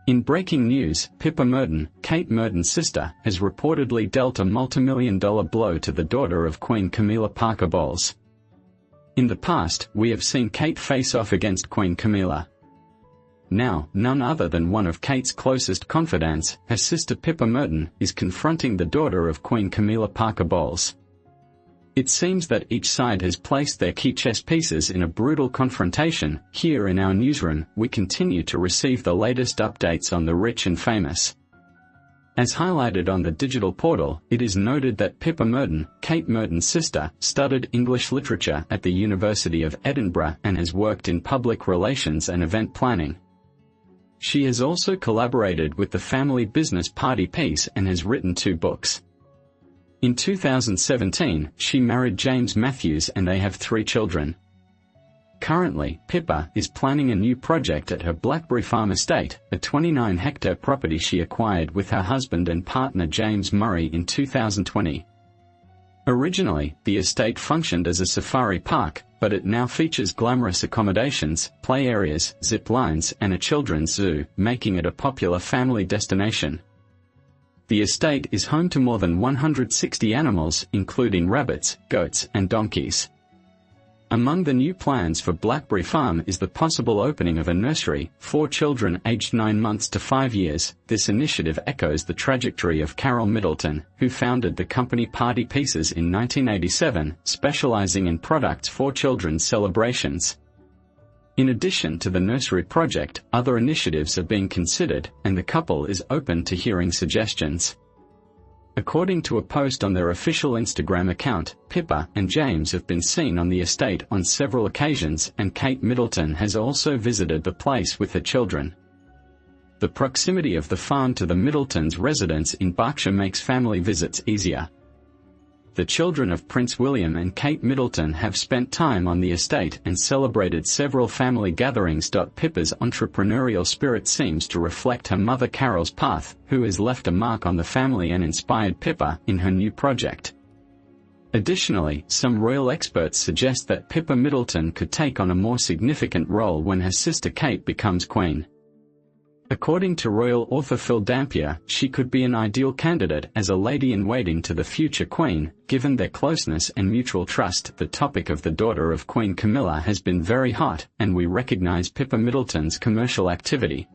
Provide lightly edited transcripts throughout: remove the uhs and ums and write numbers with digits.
In breaking news, Pippa Middleton, Kate Middleton's sister, has reportedly dealt a multi-million-dollar blow to the daughter of Queen Camilla Parker Bowles. In the past, we have seen Kate face off against Queen Camilla. Now, none other than one of Kate's closest confidants, her sister Pippa Middleton, is confronting the daughter of Queen Camilla Parker Bowles. It seems that each side has placed their key chess pieces in a brutal confrontation. Here in our newsroom, we continue to receive the latest updates on the rich and famous. As highlighted on the digital portal, it is noted that Pippa Middleton, Kate Middleton's sister, studied English literature at the University of Edinburgh and has worked in public relations and event planning. She has also collaborated with the family business Party Piece and has written 2 books. In 2017, she married James Matthews and they have 3 children. Currently, Pippa is planning a new project at her Blackberry Farm estate, a 29-hectare property she acquired with her husband and partner James Murray in 2020. Originally, the estate functioned as a safari park, but it now features glamorous accommodations, play areas, zip lines, and a children's zoo, making it a popular family destination. The estate is home to more than 160 animals, including rabbits, goats, and donkeys. Among the new plans for Blackberry Farm is the possible opening of a nursery for children aged 9 months to 5 years. This initiative echoes the trajectory of Carol Middleton, who founded the company Party Pieces in 1987, specializing in products for children's celebrations. In addition to the nursery project, other initiatives are being considered, and the couple is open to hearing suggestions. According to a post on their official Instagram account, Pippa and James have been seen on the estate on several occasions, and Kate Middleton has also visited the place with her children. The proximity of the farm to the Middleton'S residence in Berkshire makes family visits easier. The children of Prince William and Kate Middleton have spent time on the estate and celebrated several family gatherings. Pippa's entrepreneurial spirit seems to reflect her mother Carol's path, who has left a mark on the family and inspired Pippa in her new project. Additionally, some royal experts suggest that Pippa Middleton could take on a more significant role when her sister Kate becomes queen. According to royal author Phil Dampier, she could be an ideal candidate as a lady-in-waiting to the future queen, given their closeness and mutual trust. The topic of the daughter of Queen Camilla has been very hot, and we recognize Pippa Middleton's commercial activity.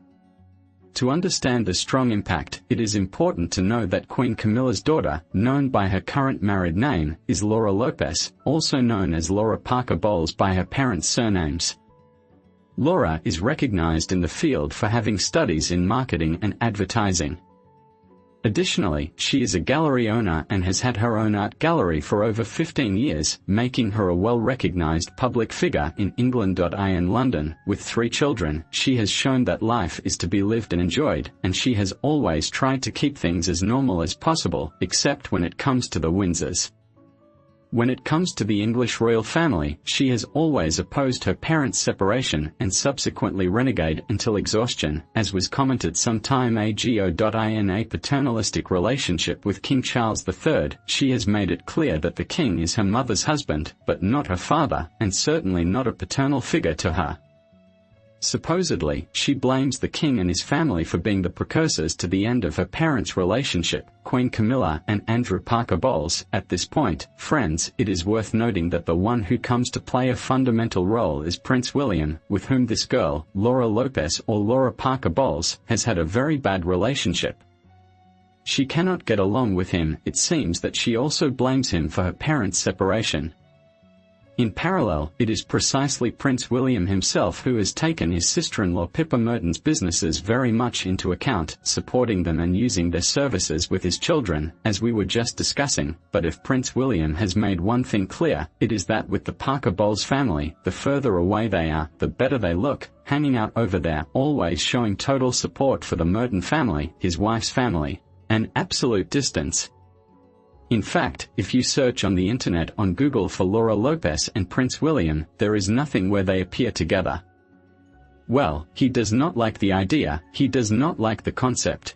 To understand the strong impact, it is important to know that Queen Camilla's daughter, known by her current married name, is Laura Lopez, also known as Laura Parker Bowles by her parents' surnames. Laura is recognized in the field for having studies in marketing and advertising. Additionally, she is a gallery owner and has had her own art gallery for over 15 years, making her a well-recognized public figure in England. In London, with 3 children, she has shown that life is to be lived and enjoyed, and she has always tried to keep things as normal as possible, except when it comes to the Windsors. When it comes to the English royal family, she has always opposed her parents' separation and subsequently renegade until exhaustion, as was commented sometime ago. In a paternalistic relationship with King Charles III, she has made it clear that the king is her mother's husband, but not her father, and certainly not a paternal figure to her. Supposedly, she blames the king and his family for being the precursors to the end of her parents' relationship, Queen Camilla and Andrew Parker Bowles. At this point, friends, it is worth noting that the one who comes to play a fundamental role is Prince William, with whom this girl, Laura Lopez or Laura Parker Bowles, has had a very bad relationship. She cannot get along with him. It seems that she also blames him for her parents' separation. In parallel, it is precisely Prince William himself who has taken his sister-in-law Pippa Middleton's businesses very much into account, supporting them and using their services with his children, as we were just discussing. But if Prince William has made one thing clear, it is that with the Parker Bowles family, the further away they are, the better they look, hanging out over there, always showing total support for the Middleton family, his wife's family, an absolute distance. In fact, if you search on the internet on Google for Laura Lopez and Prince William, there is nothing where they appear together. Well, he does not like the idea, he does not like the concept.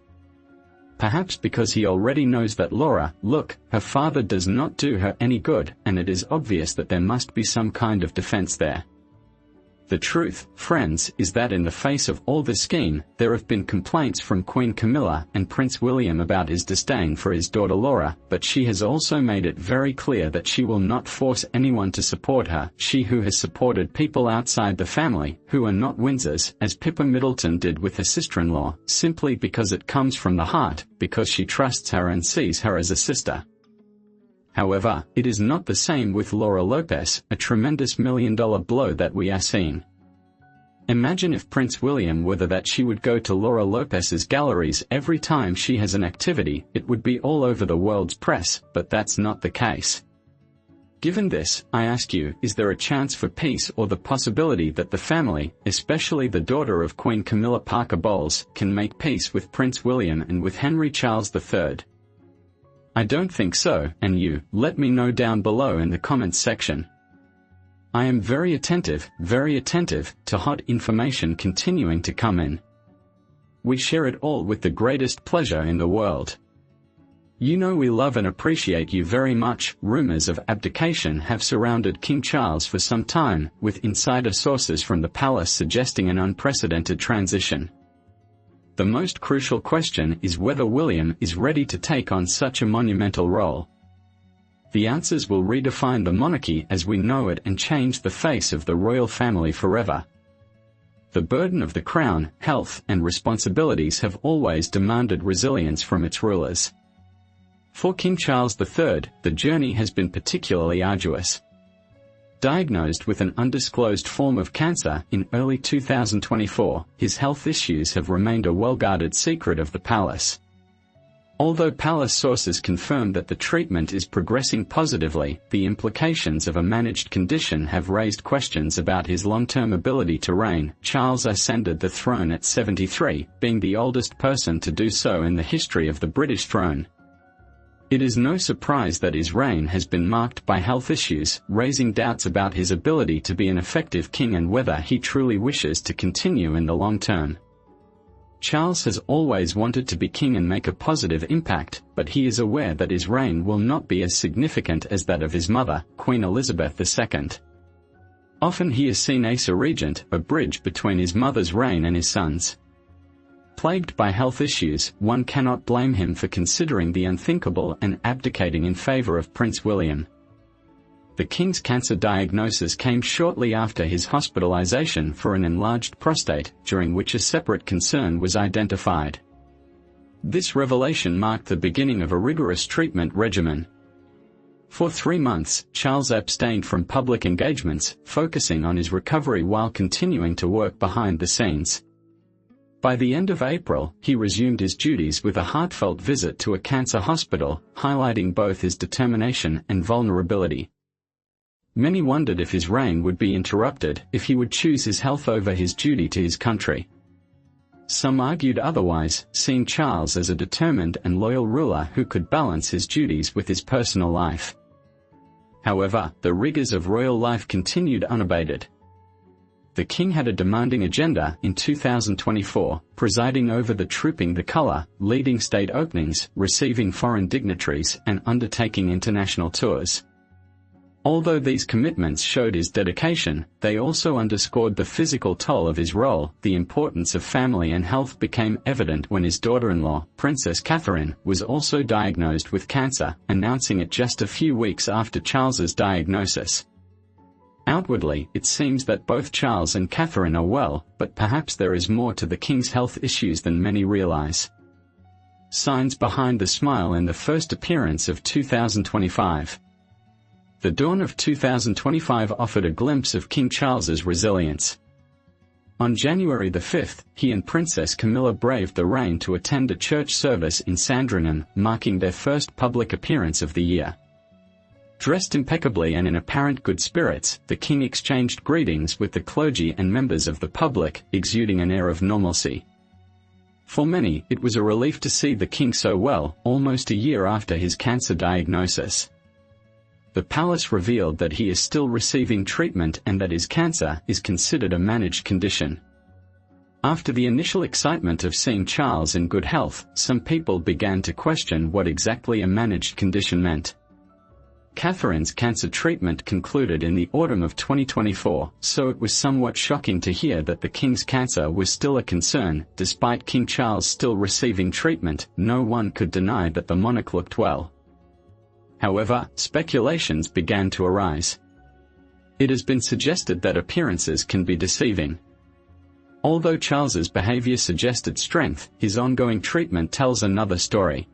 Perhaps because he already knows that Laura, look, her father does not do her any good, and it is obvious that there must be some kind of defense there. The truth, friends, is that in the face of all the scheme, there have been complaints from Queen Camilla and Prince William about his disdain for his daughter Laura, but she has also made it very clear that she will not force anyone to support her, she who has supported people outside the family, who are not Windsors, as Pippa Middleton did with her sister-in-law, simply because it comes from the heart, because she trusts her and sees her as a sister. However, it is not the same with Laura Lopez, a tremendous million-dollar blow that we are seeing. Imagine if Prince William were that she would go to Laura Lopez's galleries every time she has an activity, it would be all over the world's press, but that's not the case. Given this, I ask you, is there a chance for peace or the possibility that the family, especially the daughter of Queen Camilla Parker Bowles, can make peace with Prince William and with Henry Charles III? I don't think so, and you, let me know down below in the comments section. I am very attentive to hot information continuing to come in. We share it all with the greatest pleasure in the world. You know we love and appreciate you very much. Rumors of abdication have surrounded King Charles for some time, with insider sources from the palace suggesting an unprecedented transition. The most crucial question is whether William is ready to take on such a monumental role. The answers will redefine the monarchy as we know it and change the face of the royal family forever. The burden of the crown, health, and responsibilities have always demanded resilience from its rulers. For King Charles III, the journey has been particularly arduous. Diagnosed with an undisclosed form of cancer in early 2024, his health issues have remained a well-guarded secret of the palace. Although palace sources confirm that the treatment is progressing positively, the implications of a managed condition have raised questions about his long-term ability to reign. Charles ascended the throne at 73, being the oldest person to do so in the history of the British throne. It is no surprise that his reign has been marked by health issues, raising doubts about his ability to be an effective king and whether he truly wishes to continue in the long term. Charles has always wanted to be king and make a positive impact, but he is aware that his reign will not be as significant as that of his mother, Queen Elizabeth II. Often he is seen as a regent, a bridge between his mother's reign and his son's. Plagued by health issues, one cannot blame him for considering the unthinkable and abdicating in favor of Prince William. The king's cancer diagnosis came shortly after his hospitalization for an enlarged prostate, during which a separate concern was identified. This revelation marked the beginning of a rigorous treatment regimen. For 3 months, Charles abstained from public engagements, focusing on his recovery while continuing to work behind the scenes. By the end of April, he resumed his duties with a heartfelt visit to a cancer hospital, highlighting both his determination and vulnerability. Many wondered if his reign would be interrupted, if he would choose his health over his duty to his country. Some argued otherwise, seeing Charles as a determined and loyal ruler who could balance his duties with his personal life. However, the rigors of royal life continued unabated. The king had a demanding agenda in 2024, presiding over the Trooping the Colour, leading state openings, receiving foreign dignitaries, and undertaking international tours. Although these commitments showed his dedication, they also underscored the physical toll of his role. The importance of family and health became evident when his daughter-in-law, Princess Catherine, was also diagnosed with cancer, announcing it just a few weeks after Charles's diagnosis. Outwardly, it seems that both Charles and Catherine are well, but perhaps there is more to the king's health issues than many realize. Signs behind the smile in the first appearance of 2025. The dawn of 2025 offered a glimpse of King Charles's resilience. On January the 5th, he and Princess Camilla braved the rain to attend a church service in Sandringham, marking their first public appearance of the year. Dressed impeccably and in apparent good spirits, the king exchanged greetings with the clergy and members of the public, exuding an air of normalcy. For many, it was a relief to see the king so well, almost a year after his cancer diagnosis. The palace revealed that he is still receiving treatment and that his cancer is considered a managed condition. After the initial excitement of seeing Charles in good health, some people began to question what exactly a managed condition meant. Catherine's cancer treatment concluded in the autumn of 2024, so it was somewhat shocking to hear that the King's cancer was still a concern. Despite King Charles still receiving treatment, no one could deny that the monarch looked well. However, speculations began to arise. It has been suggested that appearances can be deceiving. Although Charles's behavior suggested strength, his ongoing treatment tells another story.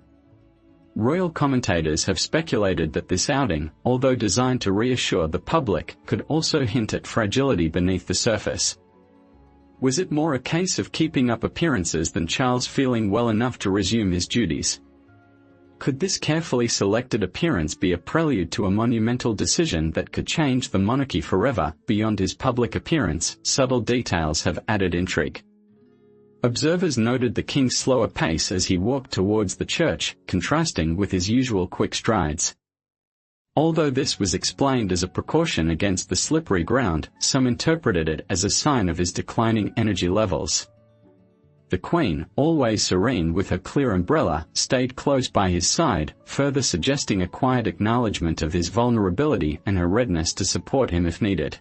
Royal commentators have speculated that this outing, although designed to reassure the public, could also hint at fragility beneath the surface. Was it more a case of keeping up appearances than Charles feeling well enough to resume his duties? Could this carefully selected appearance be a prelude to a monumental decision that could change the monarchy forever? Beyond his public appearance, subtle details have added intrigue. Observers noted the king's slower pace as he walked towards the church, contrasting with his usual quick strides. Although this was explained as a precaution against the slippery ground, some interpreted it as a sign of his declining energy levels. The Queen, always serene with her clear umbrella, stayed close by his side, further suggesting a quiet acknowledgement of his vulnerability and her readiness to support him if needed.